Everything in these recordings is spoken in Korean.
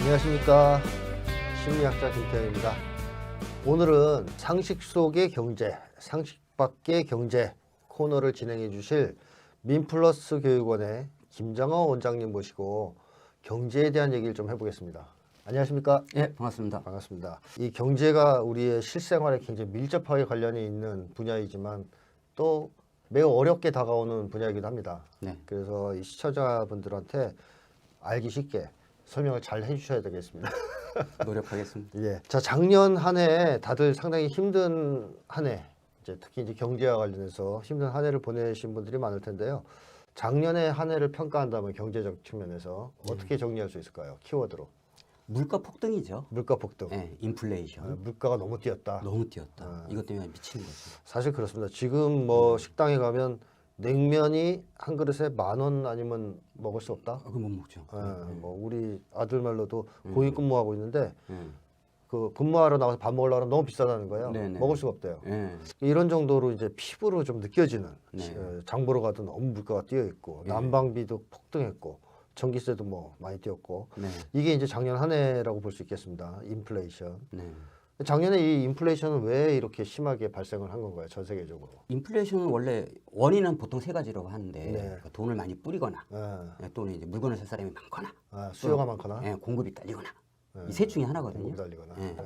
안녕하십니까. 심리학자 김태형입니다. 오늘은 상식 속의 경제, 상식 밖의 경제 코너를 진행해 주실 민플러스 교육원의 김장원 원장님 모시고 경제에 대한 얘기를 좀 해보겠습니다. 안녕하십니까? 예, 반갑습니다. 반갑습니다. 이 경제가 우리의 실생활에 굉장히 밀접하게 관련이 있는 분야이지만 또 매우 어렵게 다가오는 분야이기도 합니다. 네. 그래서 이 시청자분들한테 알기 쉽게 설명을 잘 해주셔야 되겠습니다. 노력하겠습니다. 예. 자, 작년 한 해 다들 상당히 힘든 한 해, 이제 특히 이제 경제와 관련해서 힘든 한 해를 보내신 분들이 많을 텐데요. 작년에 한 해를 평가한다면 경제적 측면에서 어떻게 정리할 수 있을까요? 키워드로. 물가 폭등이죠. 물가 폭등. 예, 인플레이션. 물가가 너무 뛰었다. 너무 뛰었다. 이것 때문에 미치는 거죠. 사실 그렇습니다. 지금 뭐 식당에 가면 냉면이 한 그릇에 10,000원 아니면 먹을 수 없다. 그거 못 먹죠. 뭐 우리 아들 말로도 공익 근무하고 있는데 예. 그 근무하러 나가서 밥 먹으려고 하면 너무 비싸다는 거예요. 네네. 먹을 수가 없대요. 예. 이런 정도로 이제 피부로 좀 느껴지는 네. 장 보러 가도 너무 물가가 뛰어 있고 난방비도 폭등했고 전기세도 뭐 많이 뛰었고 네. 이게 이제 작년 한 해라고 볼 수 있겠습니다. 인플레이션. 네. 작년에 이 인플레이션은 왜 이렇게 심하게 발생을 한 건가요? 전 세계적으로. 인플레이션은 원래 원인은 보통 세 가지라고 하는데 네. 그러니까 돈을 많이 뿌리거나 예. 또는 이제 물건을 살 사람이 많거나 수요가 많거나 예, 공급이 딸리거나 이 셋 중에 하나거든요. 공급이 달리거나. 예.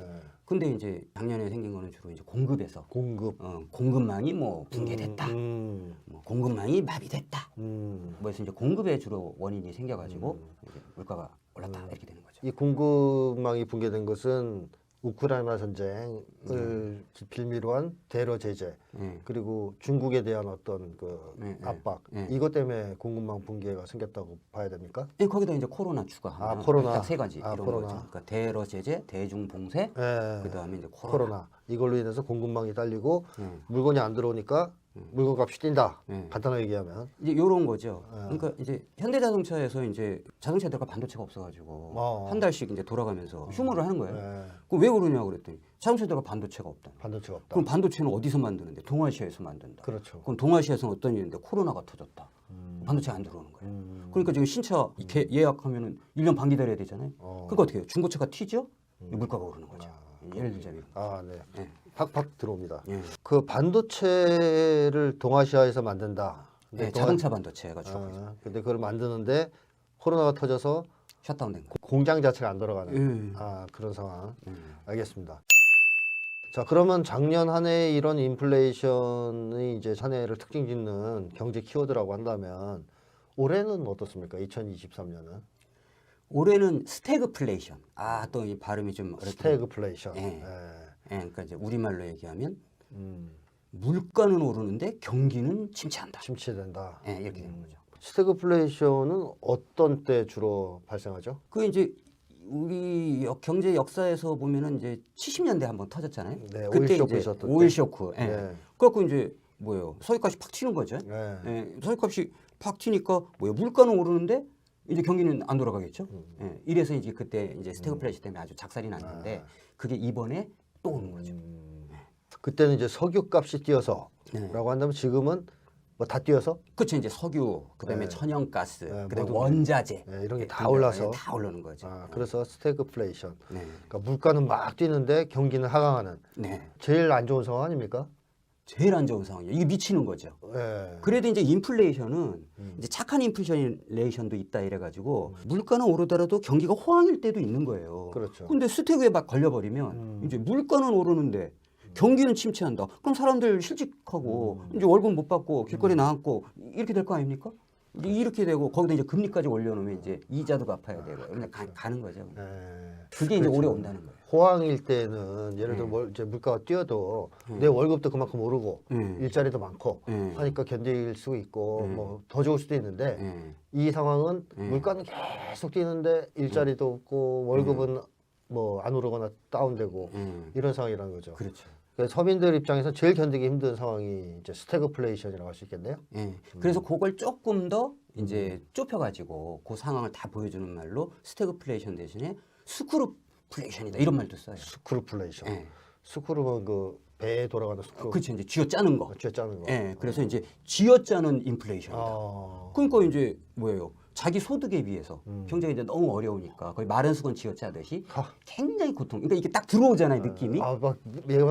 근데 이제 작년에 생긴 거는 주로 이제 공급에서 공급. 공급망이 뭐 붕괴됐다. 뭐 공급망이 마비됐다. 뭐 해서 이제 공급에 주로 원인이 생겨가지고 이제 물가가 올랐다 이렇게 되는 거죠. 이 공급망이 붕괴된 것은 우크라이나 전쟁을 빌미로 한 대러 제재 그리고 중국에 대한 어떤 그 압박 이것 때문에 공급망 붕괴가 생겼다고 봐야 됩니까? 예, 거기다 이제 코로나 추가하면 코로나. 딱 세 가지 이런 코로나. 거죠. 그러니까 대러 제재, 대중 봉쇄, 그다음에 이제 코로나 이걸로 인해서 공급망이 딸리고 물건이 안 들어오니까 물건값이 뛴다. 간단하게 얘기하면 이제 이런 거죠. 그러니까 이제 현대자동차에서 이제 자동차에 들어갈 반도체가 없어가지고 한 달씩 이제 돌아가면서 휴무를 하는 거예요. 그럼 왜 그러냐고 그랬더니 자동차에 들어갈 반도체가 없다. 반도체가 없다. 그럼 반도체는 어디서 만드는데? 동아시아에서 만든다. 그렇죠. 그럼 동아시아에서는 어떤 일인데 코로나가 터졌다. 반도체가 안 들어오는 거예요. 그러니까 지금 신차 예약하면은 1년 반 기다려야 되잖아요. 그러니까 어떻게 해요? 중고차가 튀죠? 물가가 오르는 거죠. 예를 들자면. 네. 네. 팍팍 들어옵니다. 예. 그 반도체를 동아시아에서 만든다. 네, 자동차 반도체가 주요. 근데 그걸 만드는데 코로나가 터져서 셧다운된 거. 공장 자체가 안 돌아가는 그런 상황. 알겠습니다. 자, 그러면 작년 한 해 이런 인플레이션이 이제 한 해를 특징 짓는 경제 키워드라고 한다면 올해는 어떻습니까? 2023년은 올해는 스태그플레이션. 또 이 발음이 좀 어렵다. 스태그플레이션. 예. 그러니까 이제 우리말로 얘기하면 물가는 오르는데 경기는 침체한다. 침체된다. 예, 이렇게 되는 거죠. 스태그플레이션은 어떤 때 주로 발생하죠? 그 이제 우리 경제 역사에서 보면은 이제 70년대 한번 터졌잖아요. 네, 그때 오일 쇼크 이제 있었던 오일 때. 쇼크. 예. 네. 그래갖고 이제 뭐예요? 석유값이 팍 튀는 거죠. 네. 예. 석유값이 팍 튀니까 뭐예요? 물가는 오르는데 이제 경기는 안 돌아가겠죠. 예. 이래서 이제 그때 이제 스태그플레이션 때문에 아주 작살이 났는데 그게 이번에 또 오는 거죠. 그때는 이제 석유값이 뛰어서라고 한다면 지금은 뭐 다 뛰어서 그렇죠. 이제 석유, 그다음에 천연가스, 그다음에 모든 원자재 이런 게 다 올라서 다 오르는 거죠. 그래서 스태그플레이션. 네. 그러니까 물가는 막 뛰는데 경기는 하강하는 네. 제일 안 좋은 상황 아닙니까? 제일 안 좋은 상황이에요. 이게 미치는 거죠. 네. 그래도 이제 인플레이션은 이제 착한 인플레이션도 있다 이래가지고 물가는 오르더라도 경기가 호황일 때도 있는 거예요. 그렇죠. 근데 스태그에 막 걸려버리면 이제 물가는 오르는데 경기는 침체한다. 그럼 사람들 실직하고 이제 월급 못 받고 길거리 나앉고 이렇게 될 거 아닙니까? 이제 이렇게 되고 거기다 이제 금리까지 올려놓으면 이제 이자도 갚아야 되고 그냥 가는 거죠. 그게 이제 오래 온다는 거예요. 호황일 때는 예를 들어 이제 물가가 뛰어도 내 월급도 그만큼 오르고 일자리도 많고 하니까 견딜 수 있고 뭐 더 좋을 수도 있는데 이 상황은 물가는 계속 뛰는데 일자리도 없고 월급은 뭐 안 오르거나 다운되고 이런 상황이라는 거죠. 그렇죠. 그래서 서민들 입장에서 제일 견디기 힘든 상황이 이제 스태그플레이션이라고 할 수 있겠네요. 그래서 그걸 조금 더 이제 좁혀가지고 그 상황을 다 보여주는 말로 스태그플레이션 대신에 스크루플레이션이다 이런 말도 써요. 스크루플레이션. 예. 스크루는 그 배에 돌아가는 스크루. 그렇죠. 이제 쥐어짜는 거. 쥐어짜는 거. 예. 그래서 이제 쥐어짜는 인플레이션이다. 그러니까 이제 뭐예요? 자기 소득에 비해서 경제가 이제 너무 어려우니까 거의 마른 수건 쥐어짜듯이 굉장히 고통. 그러니까 이게 딱 들어오잖아요, 느낌이. 막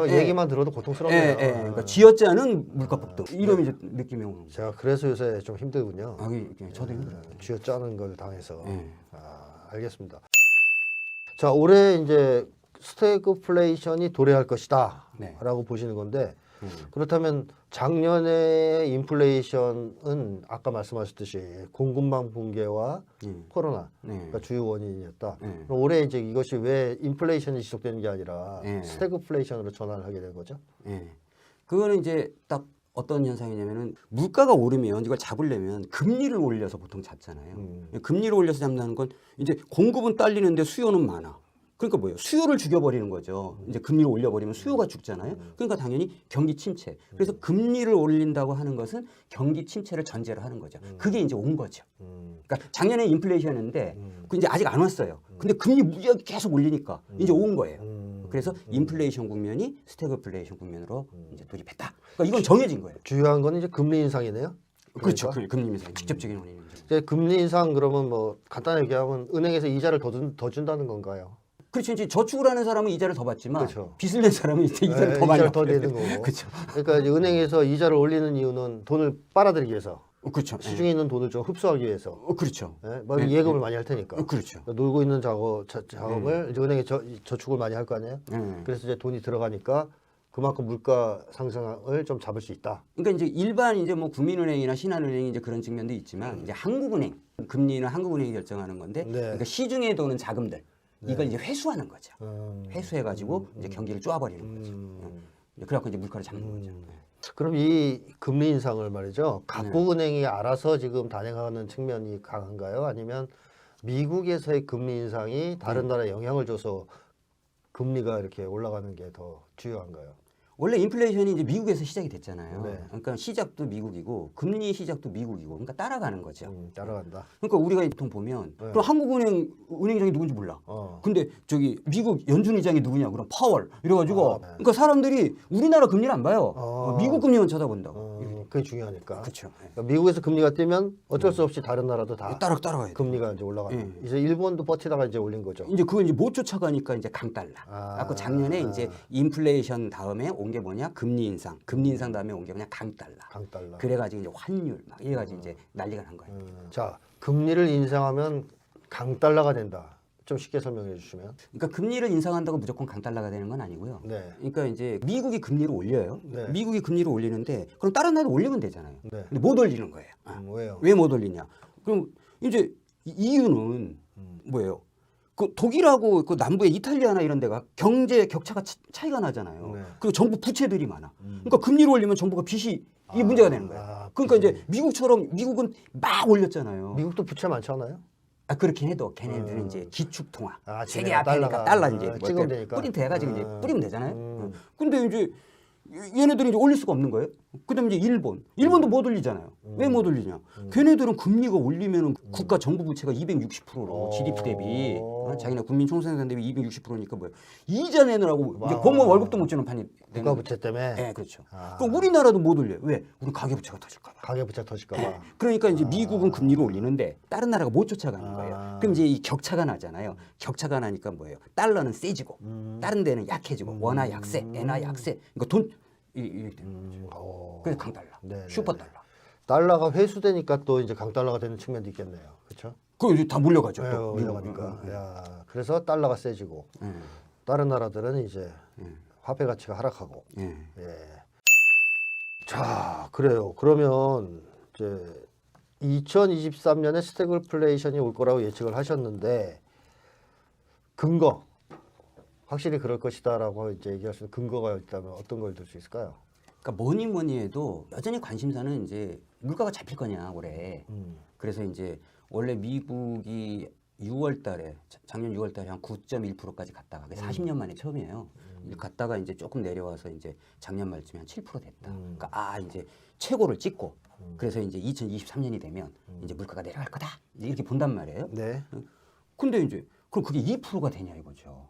얘기만 들어도 고통스럽네요. 그러니까 쥐어짜는 물가 폭등. 이러면 이제 느낌이 오는 거죠. 제가 그래서 요새 좀 힘들군요. 저도 힘들어요. 쥐어짜는 걸 당해서. 알겠습니다. 자, 올해 이제 스태그플레이션이 도래할 것이다 라고 보시는 건데 그렇다면 작년에 인플레이션은 아까 말씀하셨듯이 공급망 붕괴와 코로나가 주요 원인이었다. 그럼 올해 이제 이것이 왜 인플레이션이 지속되는 게 아니라 스태그플레이션으로 전환을 하게 된 거죠? 그거는 이제 딱 어떤 현상이냐면은 물가가 오르면 이걸 잡으려면 금리를 올려서 보통 잡잖아요. 금리를 올려서 잡는 건 이제 공급은 딸리는데 수요는 많아. 그러니까 뭐예요? 수요를 죽여버리는 거죠. 이제 금리를 올려버리면 수요가 죽잖아요. 그러니까 당연히 경기 침체. 그래서 금리를 올린다고 하는 것은 경기 침체를 전제로 하는 거죠. 그게 이제 온 거죠. 그러니까 작년에 인플레이션인데 그 이제 아직 안 왔어요. 근데 금리 무지하게 계속 올리니까 이제 온 거예요. 그래서 인플레이션 국면이 스태그플레이션 국면으로 이제 돌입했다. 그러니까 이건 정해진 거예요. 중요한 건 이제 금리 인상이네요. 그렇죠. 금리 인상 직접적인 원인이죠. 이제 금리 인상 그러면 뭐 간단하게 얘기하면 은행에서 이자를 더 준다는 건가요? 그렇죠. 이제 저축을 하는 사람은 이자를 더 받지만 그렇죠. 빚을 낸 사람은 이제 이자를 더 많이 이자를 더 내는 거고. 그렇죠. 그러니까 이제 은행에서 이자를 올리는 이유는 돈을 빨아들이기 위해서. 그렇죠. 시중에 있는 돈을 좀 흡수하기 위해서. 그렇죠. 예금을 많이 할 테니까. 그렇죠. 놀고 있는 작업을 이제 은행에 저축을 많이 할 거 아니에요. 그래서 이제 돈이 들어가니까 그만큼 물가 상승을 좀 잡을 수 있다. 그러니까 이제 일반 이제 뭐 국민은행이나 신한은행이 이제 그런 측면도 있지만 이제 한국은행 금리는 한국은행이 결정하는 건데 그러니까 시중에 도는 자금들 이걸 이제 회수하는 거죠. 회수해가지고 이제 경기를 쪼아버리는 거죠. 그래갖고 이제 물가를 잡는 거죠. 그럼 이 금리 인상을 말이죠. 각국 은행이 알아서 지금 단행하는 측면이 강한가요? 아니면 미국에서의 금리 인상이 다른 나라에 영향을 줘서 금리가 이렇게 올라가는 게 더 주요한가요? 원래 인플레이션이 이제 미국에서 시작이 됐잖아요. 네. 그러니까 시작도 미국이고 금리 시작도 미국이고 그러니까 따라가는 거죠. 따라간다. 그러니까 우리가 보통 보면 그럼 한국은행 은행장이 누군지 몰라. 근데 저기 미국 연준의장이 누구냐? 그럼 파월 이래가지고 그러니까 사람들이 우리나라 금리를 안 봐요. 미국 금리만 쳐다본다고. 그게 중요하니까. 그렇죠. 그러니까 미국에서 금리가 뛰면 어쩔 수 없이 다른 나라도 다 따라가야 돼. 금리가 이제 올라가는. 이제 일본도 버티다가 이제 올린 거죠. 이제 그걸 이제 못 쫓아가니까 이제 강달러. 그래서 작년에 이제 인플레이션 다음에 온 게 뭐냐? 금리 인상. 금리 인상 다음에 온 게 뭐냐? 강달러. 그래가지고 이제 환율 막 이래가지고 이제 난리가 난 거예요. 자, 금리를 인상하면 강달러가 된다. 좀 쉽게 설명해 주시면. 그러니까 금리를 인상한다고 무조건 강달러가 되는 건 아니고요. 그러니까 이제 미국이 금리를 올려요. 미국이 금리를 올리는데 그럼 다른 나라도 올리면 되잖아요. 근데 못 올리는 거예요. 왜요? 왜 못 올리냐? 그럼 이제 이유는 뭐예요? 그 독일하고 그 남부의 이탈리아나 이런 데가 경제 격차가 차이가 나잖아요. 그리고 정부 부채들이 많아. 그러니까 금리를 올리면 정부가 빚이 이게 문제가 되는 거예요. 그러니까 이제 미국처럼 미국은 막 올렸잖아요. 미국도 부채 많지 않아요? 그렇긴 해도 걔네들은 이제 기축통화 세계 지네가 앞에니까 달러 이제 뭐 찍으면 되니까. 뿌린트 해가지고 이제 뿌리면 되잖아요. 근데 이제 얘네들은 이제 올릴 수가 없는 거예요. 그다음에 이제 일본도 못 올리잖아요. 왜 못 올리냐? 걔네들은 금리가 올리면은 국가 정부 부채가 260%로 GDP 대비 자기네 국민 총생산 대비 260%니까 뭐예요? 이자 내느라고 이제 공무원 월급도 못 주는 판이 국가 부채 때문에. 네, 그렇죠. 그럼 우리나라도 못 올려. 왜? 우리 가계 부채가 터질까 봐. 가계 부채 터질까 봐. 그러니까 이제 미국은 금리를 올리는데 다른 나라가 못 쫓아가는 거예요. 그럼 이제 이 격차가 나잖아요. 격차가 나니까 뭐예요? 달러는 세지고 다른 데는 약해지고 원화 약세, 엔화 약세. 그러니까 돈 이렇게 되는 거죠. 그래서 강달러, 슈퍼달러. 달러가 회수되니까 또 이제 강달러가 되는 측면도 있겠네요. 그렇죠? 그 이제 다 몰려가죠. 또 올라가니까. 야, 그래서 달러가 세지고 다른 나라들은 이제 화폐 가치가 하락하고. 자, 그래요. 그러면 이제 2023년에 스태그플레이션이 올 거라고 예측을 하셨는데 근거 확실히 그럴 것이다라고 이제 얘기할 수 있는 근거가 있다면 어떤 걸 들 수 있을까요? 그러니까 뭐니 해도 여전히 관심사는 이제 물가가 잡힐 거냐 올해. 그래서 이제 원래 미국이 6월달에 작년 6월달에 한 9.1%까지 갔다가 40년 만에 처음이에요. 갔다가 이제 조금 내려와서 이제 작년 말쯤에 한 7% 됐다. 그러니까 이제 최고를 찍고 그래서 이제 2023년이 되면 이제 물가가 내려갈 거다. 이제 이렇게 본단 말이에요. 근데 이제 그럼 그게 2%가 되냐 이거죠.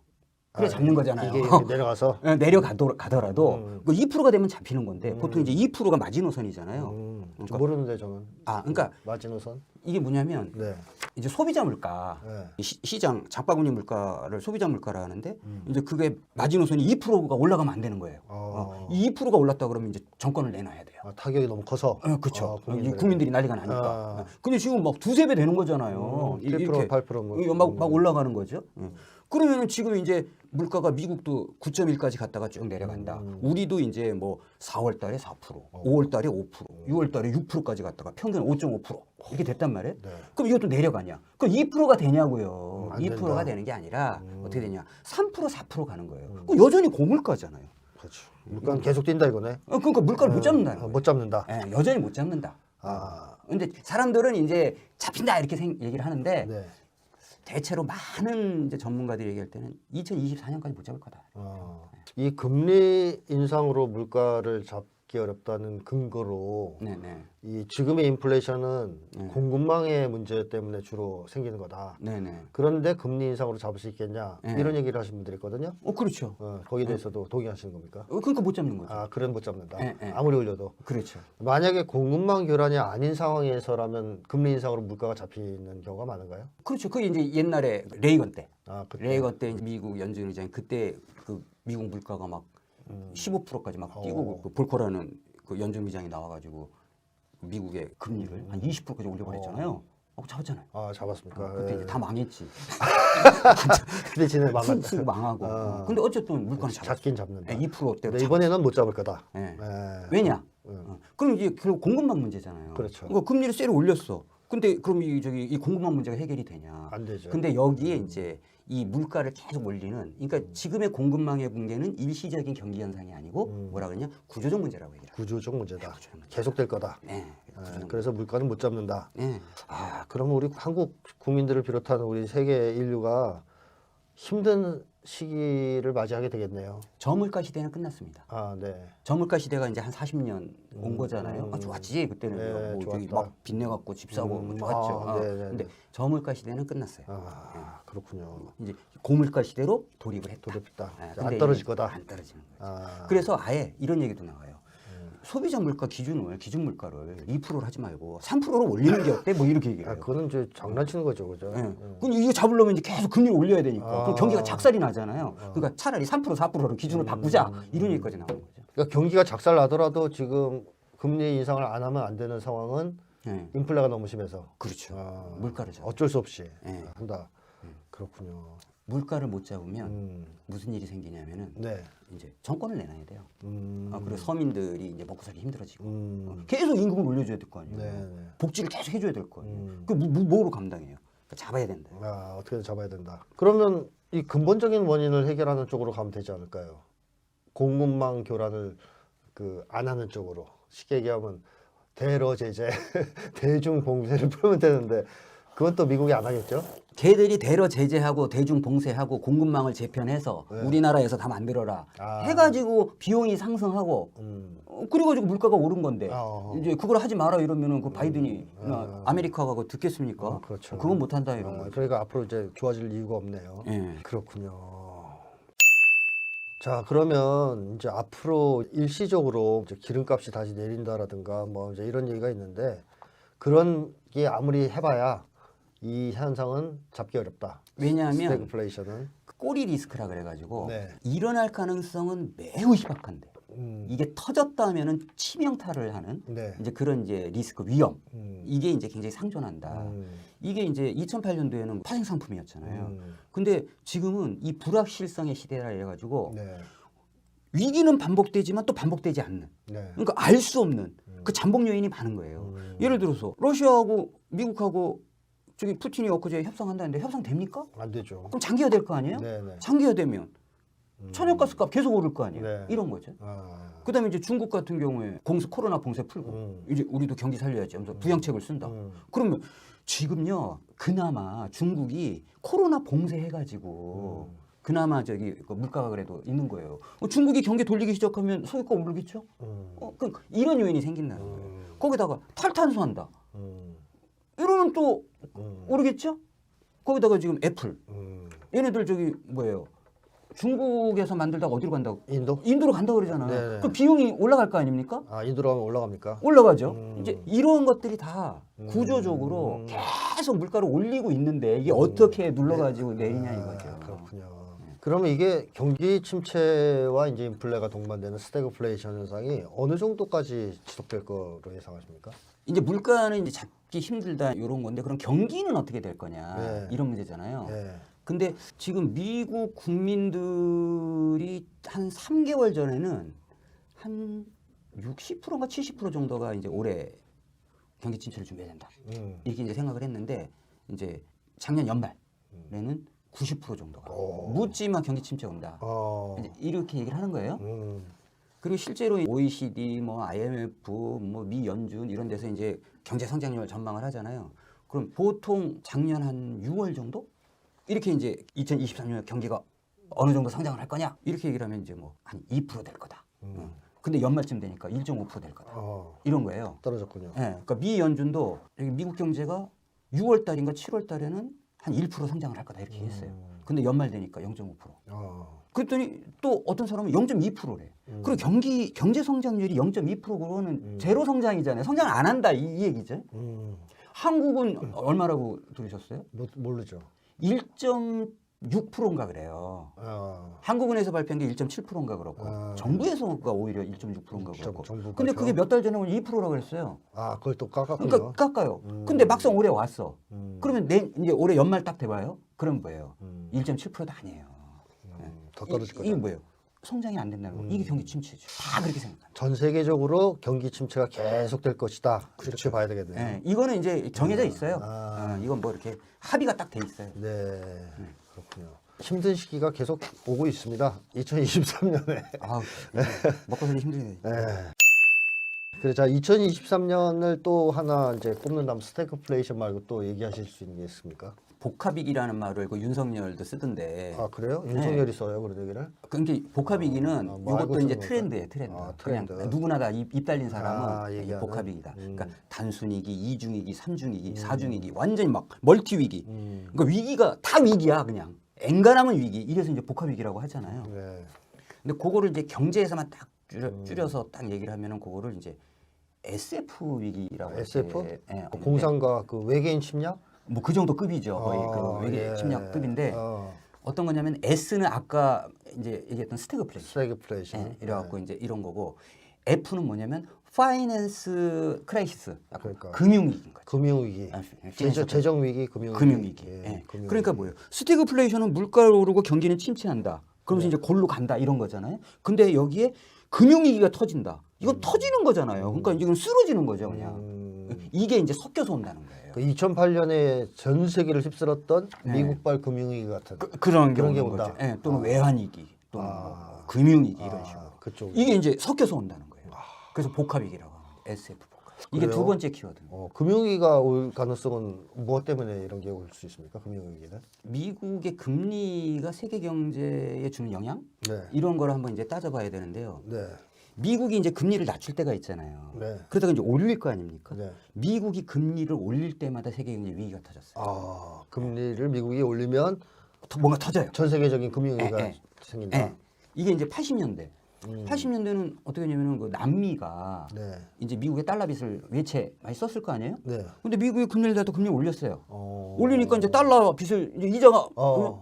그래 잡는 거잖아요. 이게 내려가서 내려가더라도 그 2%가 되면 잡히는 건데 보통 이제 2%가 마지노선이잖아요. 좀 모르는데 저는. 그러니까 마지노선. 이게 뭐냐면 네. 이제 소비자 물가, 네. 시장 장바구니 물가를 소비자 물가라 하는데 이제 그게 마지노선이 2%가 올라가면 안 되는 거예요. 이 2%가 올랐다 그러면 이제 정권을 내놔야 돼요. 타격이 너무 커서. 그렇죠. 국민들이 난리가 나니까. 근데 지금 막 2~3배 되는 거잖아요. 7%, 8% 막 올라가는 거죠. 그러면 지금 이제 물가가 미국도 9.1까지 갔다가 쭉 내려간다. 우리도 이제 뭐 4월 달에 4%, 5월 달에 5%, 6월 달에 6%까지 갔다가 평균 5.5% 이렇게 됐단 말이에요. 네. 그럼 이것도 내려가냐? 그럼 2%가 되냐고요. 안 2%가 된다. 되는 게 아니라 어떻게 되냐? 3%, 4% 가는 거예요. 그럼 여전히 고물가잖아요. 그렇죠. 물가는 계속 뛴다 이거네. 그러니까 물가를 못 잡는다는 거예요. 못 잡는다. 여전히 못 잡는다. 근데 사람들은 이제 잡힌다 이렇게 얘기를 하는데 네. 대체로 많은 이제 전문가들이 얘기할 때는 2024년까지 못 잡을 거다. 이 금리 인상으로 물가를 잡기 어렵다는 근거로 네네. 이 지금의 인플레이션은 공급망의 문제 때문에 주로 생기는 거다. 네네. 그런데 금리 인상으로 잡을 수 있겠냐 네. 이런 얘기를 하신 분들이 있거든요. 그렇죠. 거기에 대해서도 동의하시는 겁니까? 그러니까 못 잡는 거죠. 그런 못 잡는다. 네. 아무리 올려도. 그렇죠. 만약에 공급망 교란이 아닌 상황에서라면 금리 인상으로 물가가 잡히는 경우가 많은가요? 그렇죠. 그게 이제 옛날에 레이건 때. 그때. 레이건 때 미국 연준 의장이 그때 그 미국 물가가 막 15%까지 막 뛰고 그 볼커라는 그 연준 의장이 나와가지고 미국의 금리를 한 20%까지 올려버렸잖아요. 잡았잖아요. 잡았습니까? 그때 이제 다 망했지. 그때 지네 망했다. 쑥 망하고. 근데 어쨌든 물가는 잡긴 잡는다. 2%대로. 근데 이번에는 못 잡을 거다. 왜냐? 그럼 이제 결국 공급망 문제잖아요. 그렇죠. 그러니까 금리를 세로 올렸어. 근데 그럼 이 공급망 문제가 해결이 되냐? 안 되죠. 근데 여기에 이제 이 물가를 계속 올리는, 그러니까 지금의 공급망의 붕괴는 일시적인 경기 현상이 아니고 뭐라 그러냐? 구조적 문제라고 얘기해요. 구조적 문제다. 구조적 문제. 계속될 거다. 네. 그래서 물가는 못 잡는다. 네. 그러면 우리 한국 국민들을 비롯한 우리 세계 인류가 힘든 시기를 맞이하게 되겠네요. 저물가 시대는 끝났습니다. 네. 저물가 시대가 이제 한 40년 온 거잖아요. 좋았지 그때는. 네, 뭐 저기 좋았다. 막 빚내 갖고 집 사고 뭐 좋았죠. 네네. 근데 저물가 시대는 끝났어요. 그렇군요. 이제 고물가 시대로 돌입을 했다. 돌입했다. 근데 안 떨어질 이제 거다. 안 떨어지는 거죠. 그래서 아예 이런 얘기도 나와요. 소비자 물가 기준 물가를 2%로 하지 말고 3%로 올리는 게 어때? 뭐 이렇게 얘기해요. 그거는 이제 장난치는 거죠, 그죠? 그럼 이거 잡으려면 이제 계속 금리를 올려야 되니까 그럼 경기가 작살이 나잖아요. 그러니까 차라리 3%, 4%로 기준을 바꾸자 이런 얘기까지 나오는 거죠. 그러니까 경기가 작살 나더라도 지금 금리 인상을 안 하면 안 되는 상황은 인플레가 너무 심해서. 그렇죠. 물가를 잡. 어쩔 수 없이 한다. 그렇군요. 물가를 못 잡으면 무슨 일이 생기냐면은 이제 정권을 내놔야 돼요. 그리고 서민들이 이제 먹고 살기 힘들어지고 계속 임금을 올려줘야 될 거 아니에요. 복지를 계속 해줘야 될 거 아니에요. 그 뭐로 감당해요? 그러니까 잡아야 된다. 어떻게든 잡아야 된다. 그러면 이 근본적인 원인을 해결하는 쪽으로 가면 되지 않을까요? 공급망 교란을 안 하는 쪽으로. 쉽게 얘기하면 대러 제재, 대중 봉쇄를 풀면 되는데 그건 또 미국이 안 하겠죠? 걔들이 대러 제재하고 대중 봉쇄하고 공급망을 재편해서 우리나라에서 다 만들어라 해가지고 비용이 상승하고 그래가지고 물가가 오른 건데 이제 그걸 하지 마라 이러면은 그 바이든이 아메리카가 그거 듣겠습니까? 그렇죠. 그건 못한다 이런 거죠. 그러니까 앞으로 이제 좋아질 이유가 없네요. 예. 그렇군요. 자, 그러면 이제 앞으로 일시적으로 이제 기름값이 다시 내린다라든가 뭐 이제 이런 얘기가 있는데 그런 게 아무리 해봐야 이 현상은 잡기 어렵다. 왜냐하면 스태그플레이션은 꼬리 리스크라 그래가지고 네. 일어날 가능성은 매우 희박한데 이게 터졌다면은 치명타를 하는 이제 그런 이제 리스크 위험 이게 이제 굉장히 상존한다. 이게 이제 2008년도에는 파생 상품이었잖아요. 근데 지금은 이 불확실성의 시대라 해가지고 위기는 반복되지만 또 반복되지 않는. 그러니까 알 수 없는 그 잠복 요인이 많은 거예요. 예를 들어서 러시아하고 미국하고 저기 푸틴이 엊그제 협상한다는데 협상됩니까? 안 되죠. 그럼 장기화될 거 아니에요? 장기화되면 천연가스값 계속 오를 거 아니에요? 이런 거죠. 그다음에 이제 중국 같은 경우에 코로나 봉쇄 풀고 이제 우리도 경기 살려야지 하면서 부양책을 쓴다. 그러면 지금요 그나마 중국이 코로나 봉쇄해가지고 그나마 저기 물가가 그래도 있는 거예요. 중국이 경기 돌리기 시작하면 소유가 오르겠죠? 그러니까 이런 요인이 생긴다는 거예요. 거기다가 탈탄소한다. 이러면 또 오르겠죠? 거기다가 지금 애플 얘네들 저기 뭐예요? 중국에서 만들다가 어디로 간다고? 인도? 인도로 간다고 그러잖아. 네네. 그럼 비용이 올라갈 거 아닙니까? 아, 인도로 하면 올라갑니까? 올라가죠. 이제 이런 것들이 다 구조적으로 계속 물가를 올리고 있는데 이게 어떻게 눌러가지고 내리냐 이거죠. 아, 그렇군요. 그러면 이게 경기 침체와 이제 인플레가 동반되는 스태그플레이션 현상이 어느 정도까지 지속될 거로 예상하십니까? 이제 물가는 이제 잡기 힘들다 이런 건데 그럼 경기는 어떻게 될 거냐 네. 이런 문제잖아요. 네. 근데 지금 미국 국민들이 한 3개월 전에는 한 60%인가 70% 정도가 이제 올해 경기 침체를 준비해야 된다. 이렇게 이제 생각을 했는데 이제 작년 연말에는 90% 정도가 묻지마 경기 침체 온다. 이제 이렇게 얘기를 하는 거예요. 그리고 실제로 OECD, 뭐 IMF, 뭐 미 연준 이런 데서 이제 경제 성장률 전망을 하잖아요. 그럼 보통 작년 한 6월 정도 이렇게 이제 2023년 경기가 어느 정도 성장을 할 거냐 이렇게 얘기를 하면 이제 뭐 한 2% 될 거다. 근데 연말쯤 되니까 1.5% 될 거다. 이런 거예요. 떨어졌군요. 네, 그러니까 미 연준도 여기 미국 경제가 6월 달인가 7월 달에는 한 1% 성장을 할 거다 이렇게 했어요. 근데 연말 되니까 0.5%. 그랬더니 또 어떤 사람은 0.2%래. 그리고 경제 성장률이 0.2%고는 제로 성장이잖아요. 성장 안 한다 이 얘기죠. 한국은 얼마라고 들으셨어요? 모르죠. 1.6%인가 그래요. 한국은행에서 발표한 게 1.7%인가 그렇고 정부에서가 오히려 1.6%인가 그렇고. 근데 그게 몇 달 전에 2%라고 그랬어요. 아, 그걸 또 깎았군요. 그러니까 깎아요. 근데 막상 올해 왔어. 그러면 이제 올해 연말 딱 돼봐요. 그럼 뭐예요? 1.7%도 아니에요. 더 떨어질 거다. 이게 뭐예요? 성장이 안 된다는 거. 이게 경기 침체죠. 다 그렇게 생각합니다. 전 세계적으로 경기 침체가 계속될 것이다. 이렇게 봐야 되겠네요. 네, 이거는 이제 정해져 있어요. 이건 뭐 이렇게 합의가 딱 돼 있어요. 네, 그렇군요. 힘든 시기가 계속 오고 있습니다. 2023년에. 아, 먹고 살기 힘들네. 네. 그래, 자, 2023년을 또 하나 이제 꼽는다면 스태그플레이션 말고 또 얘기하실 수 있는 게 있습니까? 복합위기라는 말을 그 윤석열도 쓰던데. 아, 그래요? 윤석열이 써요, 그런 얘기를? 그러니까 복합위기는 뭐 알고 이것도 이제 쓰는 트렌드예요, 트렌드. 트렌드. 그냥 누구나 다 입 달린 사람은 얘기하는? 복합위기다. 그러니까 단순위기, 이중위기, 삼중위기, 사중위기, 완전히 막 멀티위기. 그러니까 위기가 다 위기야, 그냥. 엔간하면 위기. 이래서 이제 복합위기라고 하잖아요. 네. 근데 그거를 이제 경제에서만 딱 줄여서 딱 얘기를 하면은 그거를 이제 SF 위기라고. SF? 이렇게, 예, 공상과 그 외계인 침략? 뭐 그 정도 급이죠. 거의 그 외계 침략급인데 어떤 거냐면 S는 아까 이제 얘기했던 스태그플레이션. 스태그플레이션. 예, 이래갖고 이제 이런 거고 F는 뭐냐면 파이낸스 크라이시스. 그러니까. 금융위기인 거죠. 금융위기. 재정위기, 금융위기. 금융위기. 예, 예. 금융위기. 그러니까 뭐예요? 스태그플레이션은 물가가 오르고 경기는 침체한다. 그러면서 이제 골로 간다 이런 거잖아요. 근데 여기에 금융위기가 터진다. 이건 터지는 거잖아요. 그러니까 이건 쓰러지는 거죠, 그냥. 이게 이제 섞여서 온다는 거예요. 그 2008년에 전 세계를 휩쓸었던 미국발 금융위기 같은 그런 게 게 온다. 거죠. 예, 또는 외환위기, 또는 뭐 금융위기 이런 식으로. 그쪽. 이게 이제 섞여서 온다는 거예요. 그래서 복합위기라고 합니다. SF 복합. 이게 그래요? 두 번째 키워드. 금융위기가 올 가능성은 무엇 때문에 이런 게 올 수 있습니까? 금융위기는? 미국의 금리가 세계 경제에 주는 영향? 네. 이런 걸 한번 이제 따져봐야 되는데요. 네. 미국이 이제 금리를 낮출 때가 있잖아요. 네. 그러다가 이제 올릴 거 아닙니까? 네. 미국이 금리를 올릴 때마다 세계 경제 위기가 터졌어요. 아, 금리를 미국이 올리면 뭔가 터져요. 전 세계적인 금융위기가 예. 생긴다. 예. 이게 이제 80년대. 80년대는 어떻게 하냐면은 그 남미가 네. 이제 미국의 달러 빚을 외채 많이 썼을 거 아니에요? 네. 근데 미국이 금리를 다도 금리 올렸어요. 올리니까 이제 달러 빚을 이제 이자가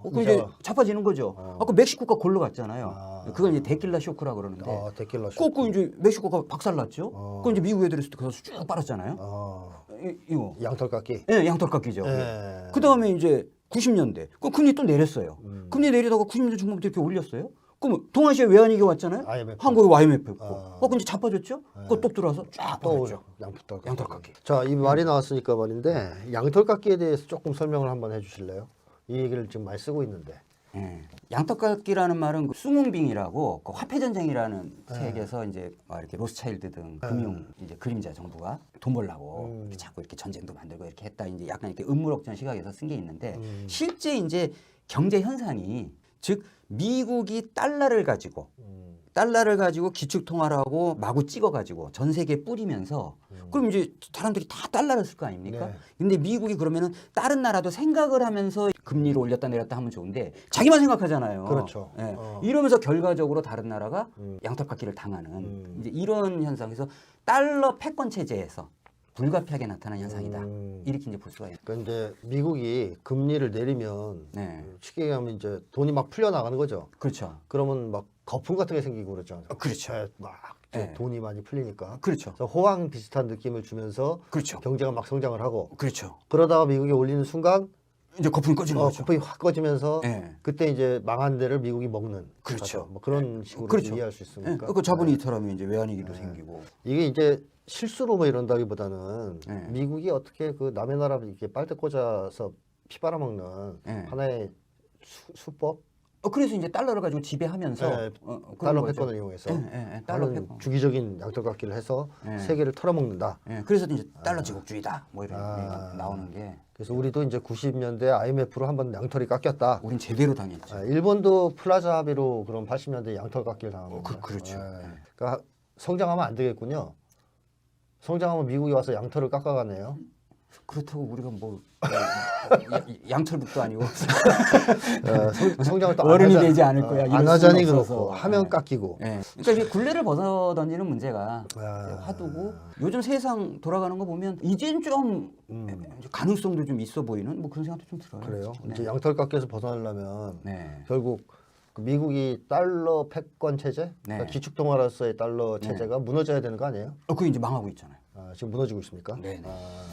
그 이제 이자가. 자빠지는 거죠. 아까 멕시코가 골로 갔잖아요. 그걸 이제 데킬라 쇼크라고 그러는데. 데킬라 쇼크. 꼭 이제 멕시코가 박살났죠. 그 이제 미국 애들이 거기서 쭉 빨았잖아요. 이거. 양털 깎기. 예, 양털 깎이죠. 예. 그 다음에 이제 90년대. 그 금리 또 내렸어요. 금리 내리다가 90년대 중반부터 이렇게 올렸어요. 그럼 동아시아 외환위기 왔잖아요. IMF. 한국에 IMF 있고. 근데 자빠졌죠. 그거 또 들어와서 쫙 또 오죠. 양털 깎기. 자, 이 말이 나왔으니까 말인데 양털 깎기에 대해서 조금 설명을 한번 해주실래요? 이 얘기를 지금 많이 쓰고 있는데. 양털깎기라는 말은 그 숭웅빙이라고 그 화폐전쟁이라는 책에서 이제 막 이렇게 로스차일드 등 금융 이제 그림자 정부가 돈 벌라고 이렇게 자꾸 이렇게 전쟁도 만들고 이렇게 했다 이제 약간 이렇게 음모론적 시각에서 쓴 게 있는데 실제 이제 경제 현상이 즉 미국이 달러를 가지고 달러를 가지고 기축 통화를 하고 마구 찍어가지고 전 세계에 뿌리면서 그럼 이제 사람들이 다 달러를 쓸 거 아닙니까? 네. 근데 미국이 그러면은 다른 나라도 생각을 하면서 금리를 올렸다 내렸다 하면 좋은데 자기만 생각하잖아요. 그렇죠. 예. 어. 이러면서 결과적으로 다른 나라가 양털깎기를 당하는 이제 이런 현상에서 달러 패권 체제에서 불가피하게 나타난 현상이다. 이렇게 이제 볼 수가 있어요. 그러니까 이제 미국이 금리를 내리면 네. 쉽게 얘기하면 이제 돈이 막 풀려 나가는 거죠. 그렇죠. 그러면 막 거품 같은 게 생기고 그렇잖아요. 그렇죠. 네, 막 이제 네. 돈이 많이 풀리니까. 그렇죠. 그래서 호황 비슷한 느낌을 주면서 그렇죠. 경제가 막 성장을 하고 그렇죠. 그러다가 미국이 올리는 순간 이제 거품이 꺼지는 거죠. 거품이 확 꺼지면서 네. 그때 이제 망한 데를 미국이 먹는 그렇죠. 가서 뭐 그런 식으로 그렇죠. 이해할 수 예, 있으니까 그 자본이 이탈하면 이제 외환위기도 생기고. 이게 이제 실수로 뭐 이런다기보다는 네. 미국이 어떻게 그 남의 나라 이렇게 빨대 꽂아서 피 빨아먹는 네. 하나의 수법 그래서 이제 달러를 가지고 지배하면서 네, 그런 달러 거죠. 패권을 이용해서 달러 하는 패권. 주기적인 양털깎기를 해서 네. 세계를 털어먹는다. 예, 그래서 이제 달러 제국주의다 뭐 이런 아. 얘기가 나오는 게 그래서 우리도 이제 90년대 IMF로 한번 양털이 깎였다. 우린 제대로 당했죠. 일본도 플라자 합의로 그런 80년대 양털 깎기를 당한 겁니다. 그렇죠. 그러니까 성장하면 안 되겠군요. 성장하면 미국이 와서 양털을 깎아가네요. 그렇다고 우리가 뭐 양철북도 아니고 성장을 또 어른이 안 하자- 되지 않을 거야. 이럴 안 하자니 수는 그렇고 없어서. 하면 네. 깎이고. 예. 그러니까 이게 굴레를 벗어 던지는 문제가 아. 화두고 요즘 세상 돌아가는 거 보면 이젠 좀 가능성도 좀 있어 보이는 뭐 그런 생각도 좀 들어요. 그래요. 네. 이제 양털 깎기에서 벗어나려면 네. 결국 그 미국이 달러 패권 체제, 네. 그러니까 기축통화로서의 달러 체제가 무너져야 되는 거 아니에요? 그게 이제 망하고 있잖아요. 지금 무너지고 있습니까? 네.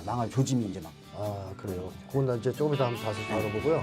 망할 조짐이 이제 막. 그래요. 그건 난 이제 조금 이따 한번 다시 다뤄보고요.